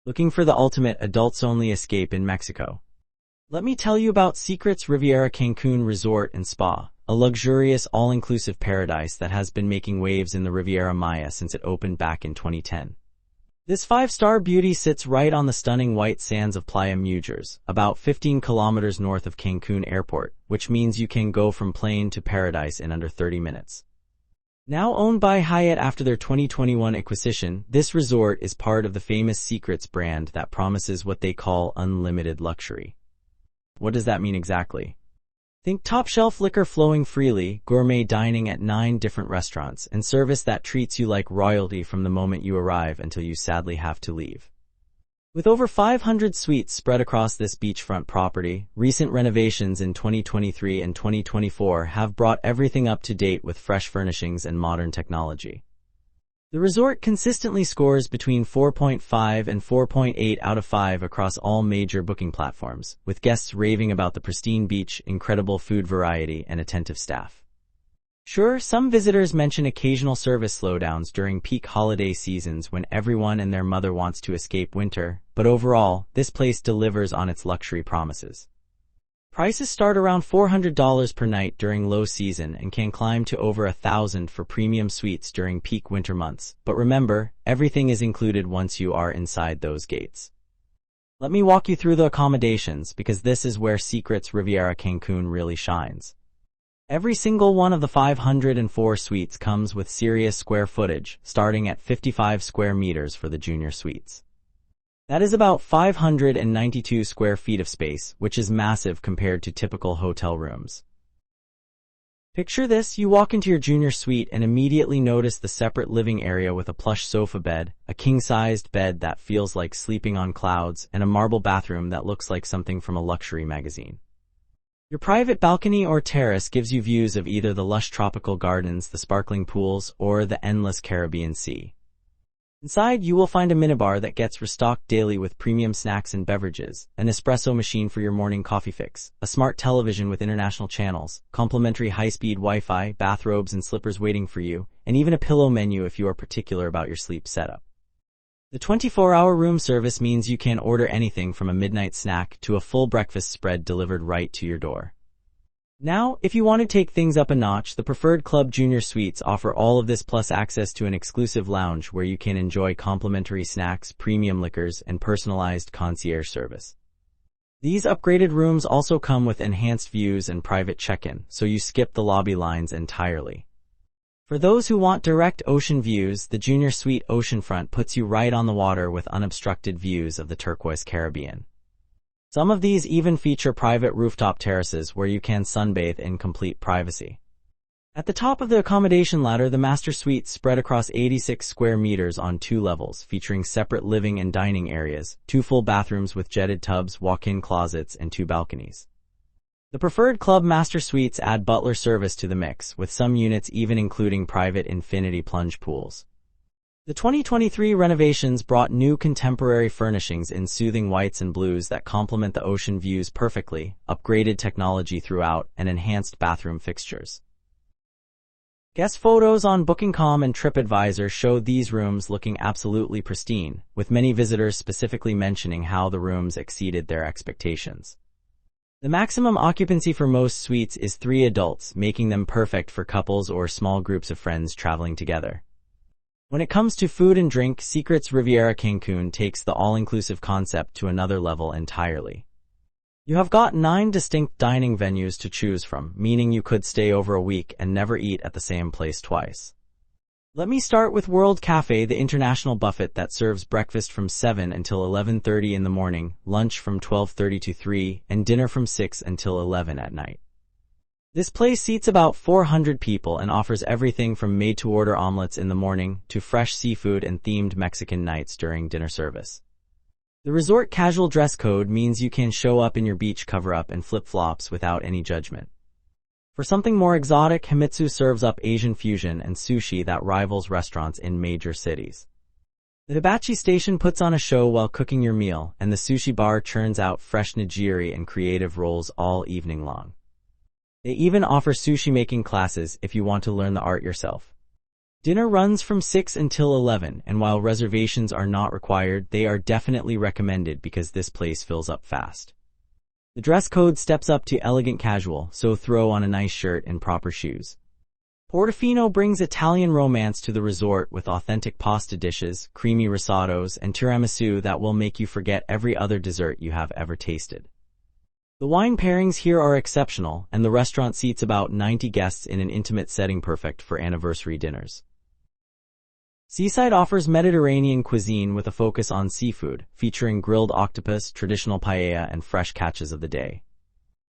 Looking for the ultimate adults-only escape in Mexico? Let me tell you about Secrets Riviera Cancun Resort and Spa, a luxurious all-inclusive paradise that has been making waves in the Riviera Maya since it opened back in 2010. This five-star beauty sits right on the stunning white sands of Playa Mujeres, about 15 kilometers north of Cancun Airport, which means you can go from plane to paradise in under 30 minutes. Now owned by Hyatt after their 2021 acquisition, this resort is part of the famous Secrets brand that promises what they call unlimited luxury. What does that mean exactly? Think top-shelf liquor flowing freely, gourmet dining at 9 different restaurants, and service that treats you like royalty from the moment you arrive until you sadly have to leave. With over 500 suites spread across this beachfront property, recent renovations in 2023 and 2024 have brought everything up to date with fresh furnishings and modern technology. The resort consistently scores between 4.5 and 4.8 out of 5 across all major booking platforms, with guests raving about the pristine beach, incredible food variety, and attentive staff. Sure, some visitors mention occasional service slowdowns during peak holiday seasons when everyone and their mother wants to escape winter, but overall, this place delivers on its luxury promises. Prices start around $400 per night during low season and can climb to over $1,000 for premium suites during peak winter months, but remember, everything is included once you are inside those gates. Let me walk you through the accommodations because this is where Secrets Riviera Cancun really shines. Every single one of the 504 suites comes with serious square footage, starting at 55 square meters for the junior suites. That is about 592 square feet of space, which is massive compared to typical hotel rooms. Picture this, you walk into your junior suite and immediately notice the separate living area with a plush sofa bed, a king-sized bed that feels like sleeping on clouds, and a marble bathroom that looks like something from a luxury magazine. Your private balcony or terrace gives you views of either the lush tropical gardens, the sparkling pools, or the endless Caribbean Sea. Inside, you will find a minibar that gets restocked daily with premium snacks and beverages, an espresso machine for your morning coffee fix, a smart television with international channels, complimentary high-speed Wi-Fi, bathrobes and slippers waiting for you, and even a pillow menu if you are particular about your sleep setup. The 24-hour room service means you can order anything from a midnight snack to a full breakfast spread delivered right to your door. Now, if you want to take things up a notch, the Preferred Club Junior Suites offer all of this plus access to an exclusive lounge where you can enjoy complimentary snacks, premium liquors, and personalized concierge service. These upgraded rooms also come with enhanced views and private check-in, so you skip the lobby lines entirely. For those who want direct ocean views, the Junior Suite Oceanfront puts you right on the water with unobstructed views of the turquoise Caribbean. Some of these even feature private rooftop terraces where you can sunbathe in complete privacy. At the top of the accommodation ladder, the Master Suite spread across 86 square meters on 2 levels, featuring separate living and dining areas, 2 full bathrooms with jetted tubs, walk-in closets, and 2 balconies. The Preferred Club Master Suites add butler service to the mix, with some units even including private infinity plunge pools. The 2023 renovations brought new contemporary furnishings in soothing whites and blues that complement the ocean views perfectly, upgraded technology throughout, and enhanced bathroom fixtures. Guest photos on Booking.com and TripAdvisor showed these rooms looking absolutely pristine, with many visitors specifically mentioning how the rooms exceeded their expectations. The maximum occupancy for most suites is 3 adults, making them perfect for couples or small groups of friends traveling together. When it comes to food and drink, Secrets Riviera Cancun takes the all-inclusive concept to another level entirely. You have got 9 distinct dining venues to choose from, meaning you could stay over a week and never eat at the same place twice. Let me start with World Cafe, the international buffet that serves breakfast from 7 until 11:30 in the morning, lunch from 12:30 to 3, and dinner from 6 until 11 at night. This place seats about 400 people and offers everything from made-to-order omelets in the morning to fresh seafood and themed Mexican nights during dinner service. The resort casual dress code means you can show up in your beach cover-up and flip-flops without any judgment. For something more exotic, Himitsu serves up Asian fusion and sushi that rivals restaurants in major cities. The hibachi station puts on a show while cooking your meal, and the sushi bar churns out fresh nigiri and creative rolls all evening long. They even offer sushi making classes if you want to learn the art yourself. Dinner runs from 6 until 11, and while reservations are not required, they are definitely recommended because this place fills up fast. The dress code steps up to elegant casual, so throw on a nice shirt and proper shoes. Portofino brings Italian romance to the resort with authentic pasta dishes, creamy risottos, and tiramisu that will make you forget every other dessert you have ever tasted. The wine pairings here are exceptional, and the restaurant seats about 90 guests in an intimate setting perfect for anniversary dinners. Seaside offers Mediterranean cuisine with a focus on seafood, featuring grilled octopus, traditional paella, and fresh catches of the day.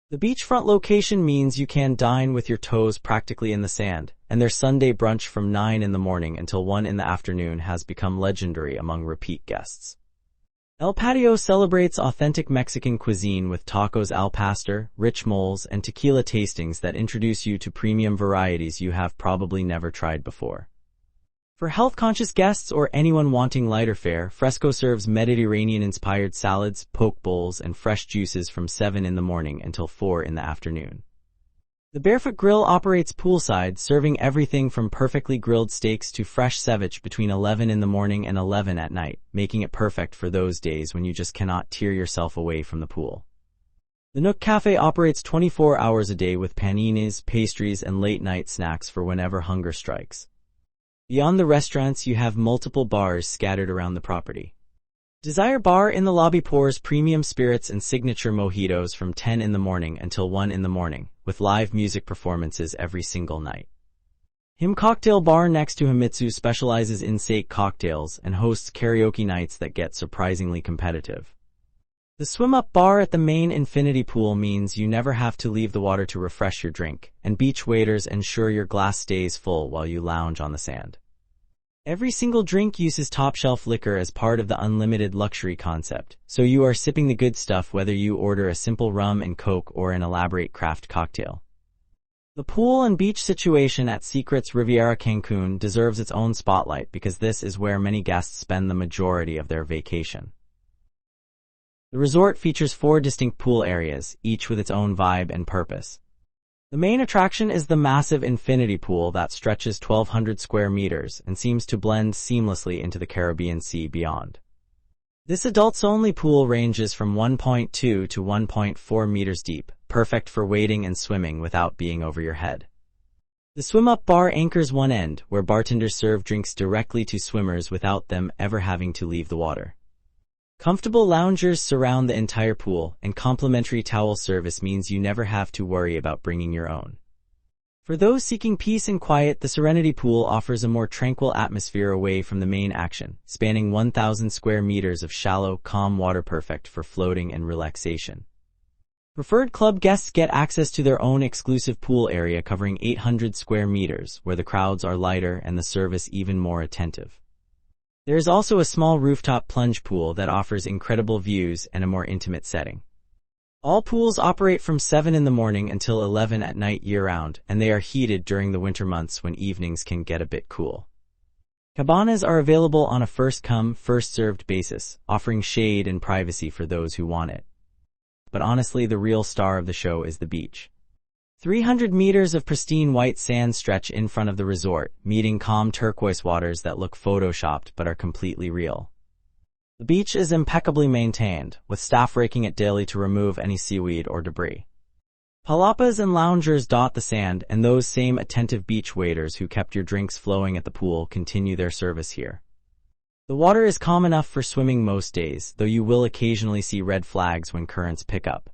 The beachfront location means you can dine with your toes practically in the sand, and their Sunday brunch from 9 in the morning until 1 in the afternoon has become legendary among repeat guests. El Patio celebrates authentic Mexican cuisine with tacos al pastor, rich moles, and tequila tastings that introduce you to premium varieties you have probably never tried before. For health-conscious guests or anyone wanting lighter fare, Fresco serves Mediterranean-inspired salads, poke bowls, and fresh juices from 7 in the morning until 4 in the afternoon. The Barefoot Grill operates poolside, serving everything from perfectly grilled steaks to fresh ceviche between 11 in the morning and 11 at night, making it perfect for those days when you just cannot tear yourself away from the pool. The Nook Cafe operates 24 hours a day with paninis, pastries, and late-night snacks for whenever hunger strikes. Beyond the restaurants, you have multiple bars scattered around the property. Desire Bar in the lobby pours premium spirits and signature mojitos from 10 in the morning until 1 in the morning, with live music performances every single night. Him Cocktail Bar next to Himitsu specializes in sake cocktails and hosts karaoke nights that get surprisingly competitive. The swim-up bar at the main infinity pool means you never have to leave the water to refresh your drink, and beach waiters ensure your glass stays full while you lounge on the sand. Every single drink uses top-shelf liquor as part of the unlimited luxury concept, so you are sipping the good stuff whether you order a simple rum and coke or an elaborate craft cocktail. The pool and beach situation at Secrets Riviera Cancun deserves its own spotlight because this is where many guests spend the majority of their vacation. The resort features 4 distinct pool areas, each with its own vibe and purpose. The main attraction is the massive infinity pool that stretches 1,200 square meters and seems to blend seamlessly into the Caribbean Sea beyond. This adults-only pool ranges from 1.2 to 1.4 meters deep, perfect for wading and swimming without being over your head. The swim-up bar anchors one end, where bartenders serve drinks directly to swimmers without them ever having to leave the water. Comfortable loungers surround the entire pool, and complimentary towel service means you never have to worry about bringing your own. For those seeking peace and quiet, the Serenity Pool offers a more tranquil atmosphere away from the main action, spanning 1,000 square meters of shallow, calm water perfect for floating and relaxation. Preferred club guests get access to their own exclusive pool area covering 800 square meters, where the crowds are lighter and the service even more attentive. There is also a small rooftop plunge pool that offers incredible views and a more intimate setting. All pools operate from 7 in the morning until 11 at night year-round, and they are heated during the winter months when evenings can get a bit cool. Cabanas are available on a first-come, first-served basis, offering shade and privacy for those who want it. But honestly, the real star of the show is the beach. 300 meters of pristine white sand stretch in front of the resort, meeting calm turquoise waters that look photoshopped but are completely real. The beach is impeccably maintained, with staff raking it daily to remove any seaweed or debris. Palapas and loungers dot the sand, and those same attentive beach waiters who kept your drinks flowing at the pool continue their service here. The water is calm enough for swimming most days, though you will occasionally see red flags when currents pick up.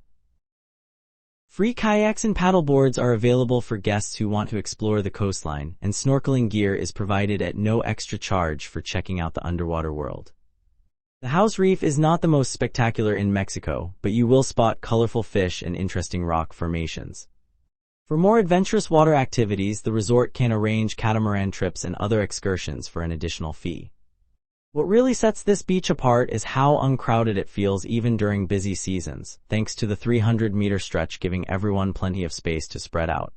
Free kayaks and paddleboards are available for guests who want to explore the coastline, and snorkeling gear is provided at no extra charge for checking out the underwater world. The house reef is not the most spectacular in Mexico, but you will spot colorful fish and interesting rock formations. For more adventurous water activities, the resort can arrange catamaran trips and other excursions for an additional fee. What really sets this beach apart is how uncrowded it feels even during busy seasons, thanks to the 300-meter stretch giving everyone plenty of space to spread out.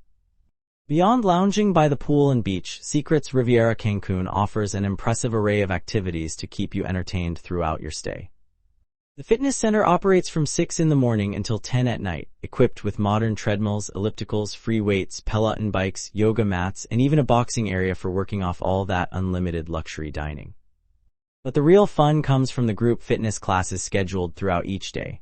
Beyond lounging by the pool and beach, Secrets Riviera Cancun offers an impressive array of activities to keep you entertained throughout your stay. The fitness center operates from 6 in the morning until 10 at night, equipped with modern treadmills, ellipticals, free weights, Peloton bikes, yoga mats, and even a boxing area for working off all that unlimited luxury dining. But the real fun comes from the group fitness classes scheduled throughout each day.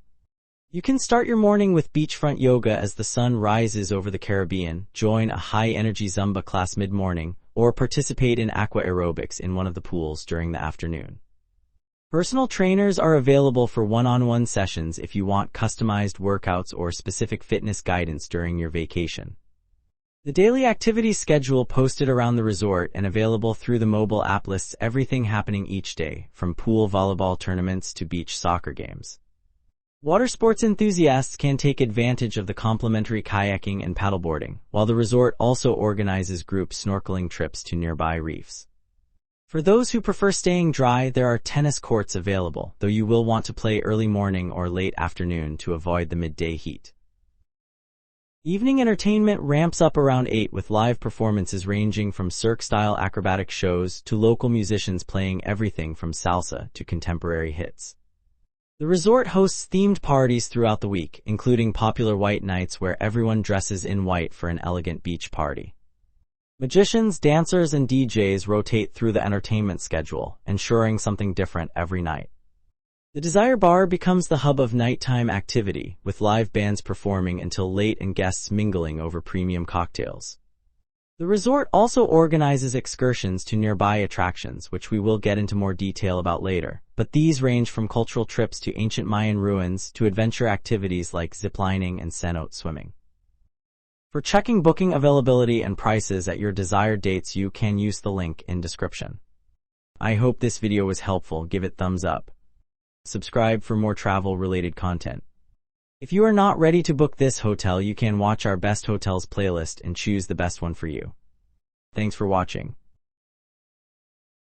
You can start your morning with beachfront yoga as the sun rises over the Caribbean, join a high-energy Zumba class mid-morning, or participate in aqua aerobics in one of the pools during the afternoon. Personal trainers are available for one-on-one sessions if you want customized workouts or specific fitness guidance during your vacation. The daily activities schedule posted around the resort and available through the mobile app lists everything happening each day, from pool volleyball tournaments to beach soccer games. Water sports enthusiasts can take advantage of the complimentary kayaking and paddleboarding, while the resort also organizes group snorkeling trips to nearby reefs. For those who prefer staying dry, there are tennis courts available, though you will want to play early morning or late afternoon to avoid the midday heat. Evening entertainment ramps up around 8 with live performances ranging from Cirque-style acrobatic shows to local musicians playing everything from salsa to contemporary hits. The resort hosts themed parties throughout the week, including popular white nights where everyone dresses in white for an elegant beach party. Magicians, dancers, and DJs rotate through the entertainment schedule, ensuring something different every night. The Desire Bar becomes the hub of nighttime activity, with live bands performing until late and guests mingling over premium cocktails. The resort also organizes excursions to nearby attractions, which we will get into more detail about later, but these range from cultural trips to ancient Mayan ruins to adventure activities like ziplining and cenote swimming. For checking booking availability and prices at your desired dates, you can use the link in description. I hope this video was helpful. Give it thumbs up. Subscribe for more travel-related content. If you are not ready to book this hotel, you can watch our best hotels playlist and choose the best one for you. Thanks for watching.